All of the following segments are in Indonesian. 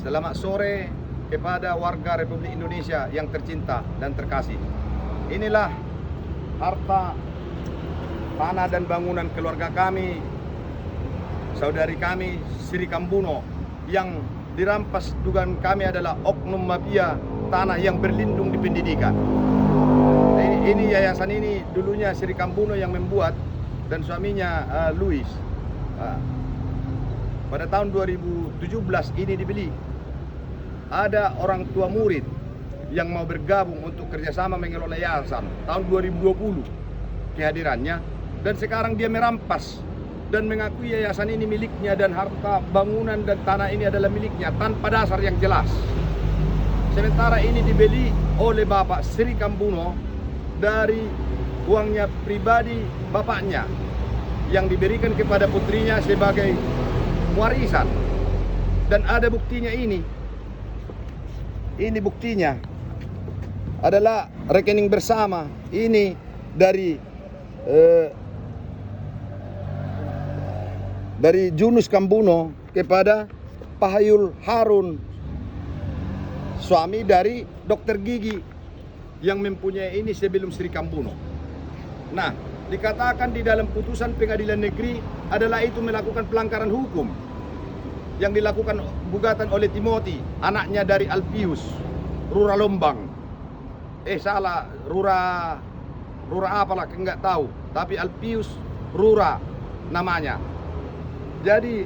Selamat sore kepada warga Republik Indonesia yang tercinta dan terkasih. Inilah harta tanah dan bangunan keluarga kami, saudari kami Sri Kambuno, yang dirampas. Dugaan kami adalah oknum mafia tanah yang berlindung di pendidikan. Ini yayasan ini dulunya Sri Kambuno yang membuat, dan suaminya Louis. Pada tahun 2017 ini dibeli. Ada orang tua murid yang mau bergabung untuk kerjasama mengelola yayasan tahun 2020 kehadirannya, dan sekarang dia merampas dan mengakui yayasan ini miliknya dan harta bangunan dan tanah ini adalah miliknya tanpa dasar yang jelas. Sementara ini dibeli oleh Bapak Sri Kambuno dari uangnya pribadi bapaknya yang diberikan kepada putrinya sebagai warisan, dan ada buktinya ini. Ini buktinya adalah rekening bersama ini dari Junus Kambuno kepada Pahayul Harun, suami dari dokter gigi yang mempunyai ini sebelum Sri Kambuno. Nah, dikatakan di dalam putusan pengadilan negeri adalah itu melakukan pelanggaran hukum yang dilakukan gugatan oleh Timothy, anaknya dari Alpius, Rura Lombang. Salah, Rura apalah, enggak tahu. Tapi Alpius Rura namanya. Jadi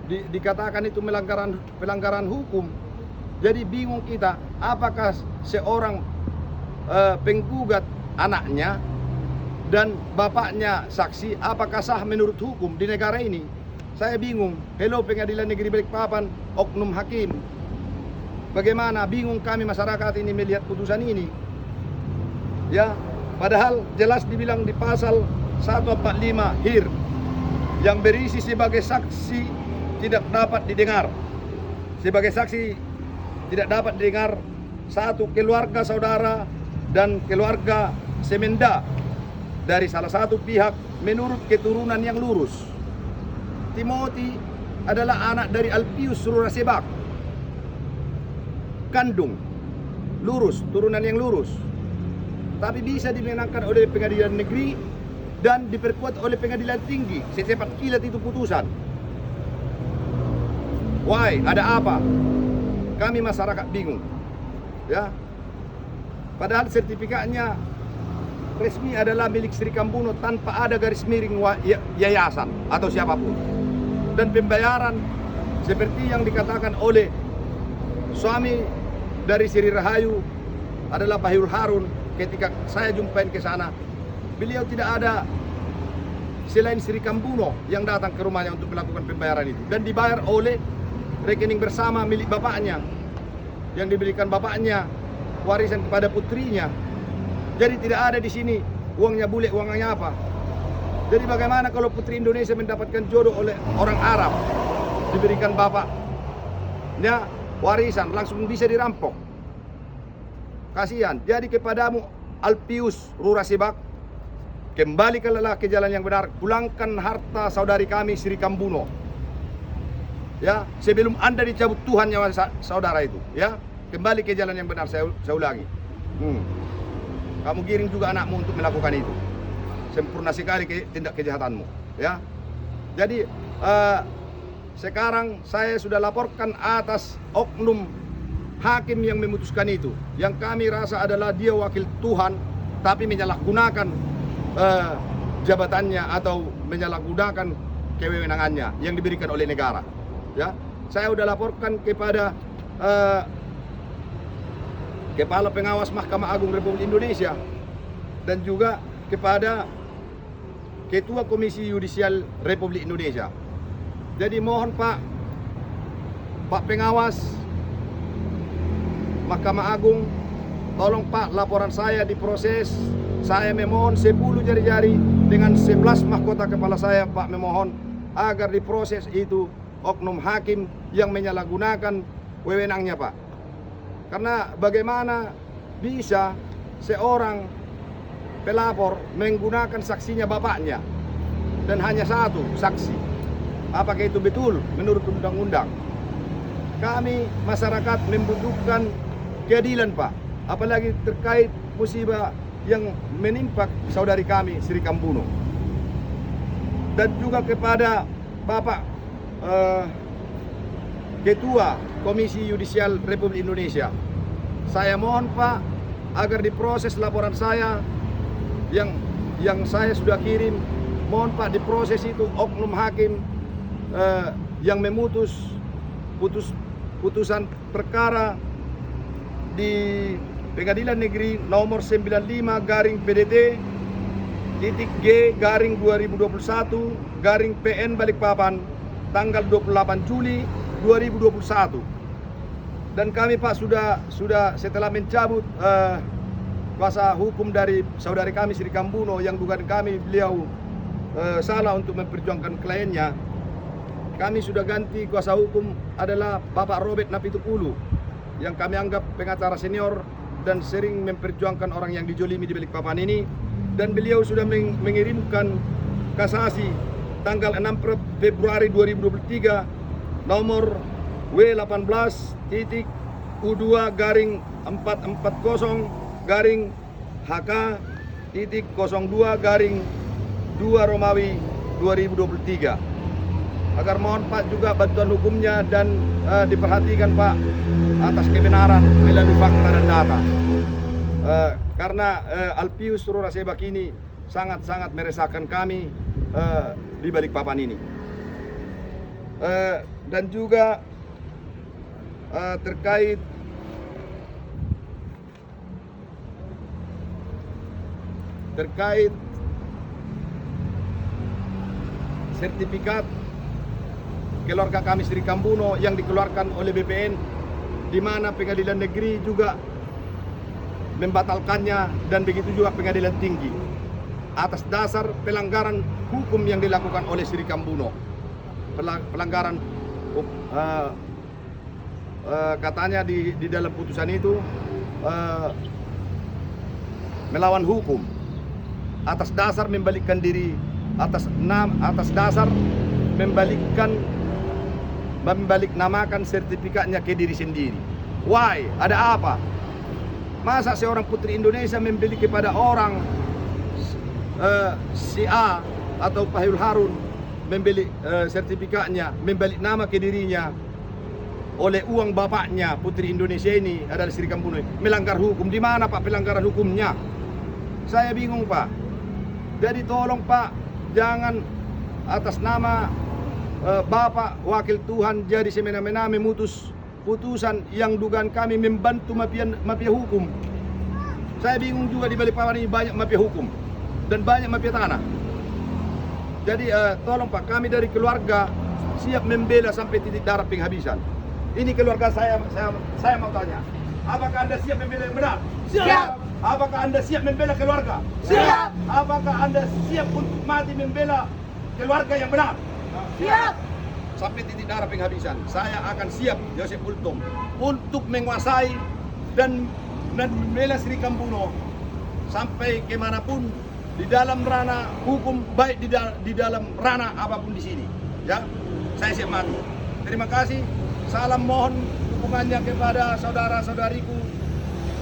dikatakan itu pelanggaran hukum. Jadi bingung kita, apakah seorang penggugat anaknya dan bapaknya saksi, apakah sah menurut hukum di negara ini? Saya bingung. Hello Pengadilan Negeri Balikpapan, oknum hakim. Bagaimana? Bingung kami masyarakat ini melihat putusan ini. Ya, padahal jelas dibilang di pasal 145 HIR yang berisi sebagai saksi tidak dapat didengar. Sebagai saksi tidak dapat didengar satu keluarga saudara dan keluarga semenda dari salah satu pihak menurut keturunan yang lurus. Timothy adalah anak dari Alpius Rura Sebak, kandung, lurus, turunan yang lurus. Tapi bisa dimenangkan oleh pengadilan negeri dan diperkuat oleh pengadilan tinggi. Secepat kilat itu putusan. Why? Ada apa? Kami masyarakat bingung. Ya. Padahal sertifikatnya resmi adalah milik Sri Kambuno tanpa ada garis miring yayasan atau siapapun. Dan pembayaran seperti yang dikatakan oleh suami dari Sri Rahayu adalah Pahayul Harun. Ketika saya jumpain ke sana, beliau tidak ada selain Sri Kambuno yang datang ke rumahnya untuk melakukan pembayaran itu, dan dibayar oleh rekening bersama milik bapaknya yang diberikan bapaknya warisan kepada putrinya. Jadi tidak ada di sini uangnya bule, uangnya apa. Jadi bagaimana kalau putri Indonesia mendapatkan jodoh oleh orang Arab, diberikan bapaknya warisan, langsung bisa dirampok. Kasihan. Jadi kepadamu Alpius Rura Sebak, kembalikanlah ke jalan yang benar. Pulangkan harta saudari kami Sri Kambuno. Ya, sebelum Anda dicabut Tuhan nyawa saudara itu. Ya, kembali ke jalan yang benar. Saya ulangi. Kamu giring juga anakmu untuk melakukan itu. Sempurna sekali tindak kejahatanmu, ya. Jadi sekarang saya sudah laporkan atas oknum hakim yang memutuskan itu, yang kami rasa adalah dia wakil Tuhan tapi menyalahgunakan jabatannya atau menyalahgunakan kewenangannya yang diberikan oleh negara. Ya, saya sudah laporkan kepada Kepala Pengawas Mahkamah Agung Republik Indonesia dan juga kepada Ketua Komisi Yudisial Republik Indonesia. Jadi mohon Pak Pengawas Mahkamah Agung, tolong Pak, laporan saya diproses. Saya memohon 10 jari-jari dengan 11 mahkota kepala saya, Pak, memohon agar diproses itu oknum hakim yang menyalahgunakan wewenangnya, Pak. Karena bagaimana bisa seorang pelapor menggunakan saksinya bapaknya dan hanya satu saksi apakah itu betul menurut undang-undang. Kami masyarakat membutuhkan keadilan, Pak. Apalagi terkait musibah yang menimpa saudari kami Sri Kambuno. Dan juga kepada Bapak Ketua Komisi Yudisial Republik Indonesia, saya mohon Pak agar diproses laporan saya yang saya sudah kirim. Mohon Pak diproses itu oknum hakim yang putusan perkara di Pengadilan Negeri nomor 95 garing PDT titik G garing 2021 garing PN Balikpapan tanggal 28 Juli 2021. Dan kami Pak sudah setelah mencabut kuasa hukum dari saudari kami Sri Kambuno yang dugaan kami beliau salah untuk memperjuangkan kliennya, kami sudah ganti kuasa hukum adalah Bapak Robert Napitupulu yang kami anggap pengacara senior dan sering memperjuangkan orang yang dijolimi di Balikpapan ini, dan beliau sudah mengirimkan kasasi tanggal 6 Februari 2023 nomor W18.U2 garing 440 garing HK titik 02 garing 2 Romawi 2023. Agar mohon Pak juga bantuan hukumnya dan diperhatikan Pak atas kebenaran melalui fakta dan data. Karena Alpius Rura Sebak ini sangat-sangat meresahkan kami di Balikpapan ini. Dan juga terkait sertifikat keluarga kami Sri Kambuno yang dikeluarkan oleh BPN, di mana pengadilan negeri juga membatalkannya dan begitu juga pengadilan tinggi atas dasar pelanggaran hukum yang dilakukan oleh Sri Kambuno. Pelanggaran katanya di dalam putusan itu melawan hukum atas dasar membalikkan diri, atas dasar membalik namakan sertifikatnya ke diri sendiri. Why? Ada apa? Masa seorang putri Indonesia membeli kepada orang si A atau Pahil Harun membeli sertifikatnya, membalik nama ke dirinya oleh uang bapaknya putri Indonesia ini adalah Sri Kambuno, melanggar hukum. Di mana Pak pelanggaran hukumnya? Saya bingung Pak. Jadi tolong Pak, jangan atas nama Bapak Wakil Tuhan jadi semena-mena memutus putusan yang dugaan kami membantu mafia hukum. Saya bingung juga di Balikpapan ini banyak mafia hukum dan banyak mafia tanah. Jadi tolong Pak, kami dari keluarga siap membela sampai titik darah penghabisan. Ini keluarga saya mau tanya, apakah Anda siap membela yang benar? Siap. Apakah Anda siap membela keluarga? Siap. Apakah Anda siap untuk mati membela keluarga yang benar? Siap. Sampai titik darah penghabisan, saya akan siap Joseph Ultum untuk menguasai dan membela Sri Kambuno sampai kemanapun di dalam ranah hukum, baik di dalam ranah apapun di sini. Ya, saya siap mati. Terima kasih. Salam mohon dukungannya kepada saudara-saudariku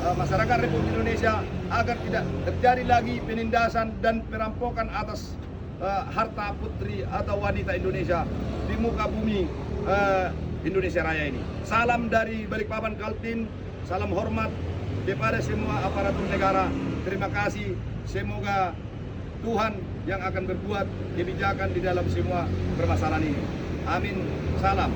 masyarakat Republik Indonesia agar tidak terjadi lagi penindasan dan perampokan atas harta putri atau wanita Indonesia di muka bumi Indonesia Raya ini. Salam dari Balikpapan Kaltim, salam hormat kepada semua aparatur negara. Terima kasih. Semoga Tuhan yang akan berbuat kebijakan di dalam semua permasalahan ini. Amin. Salam.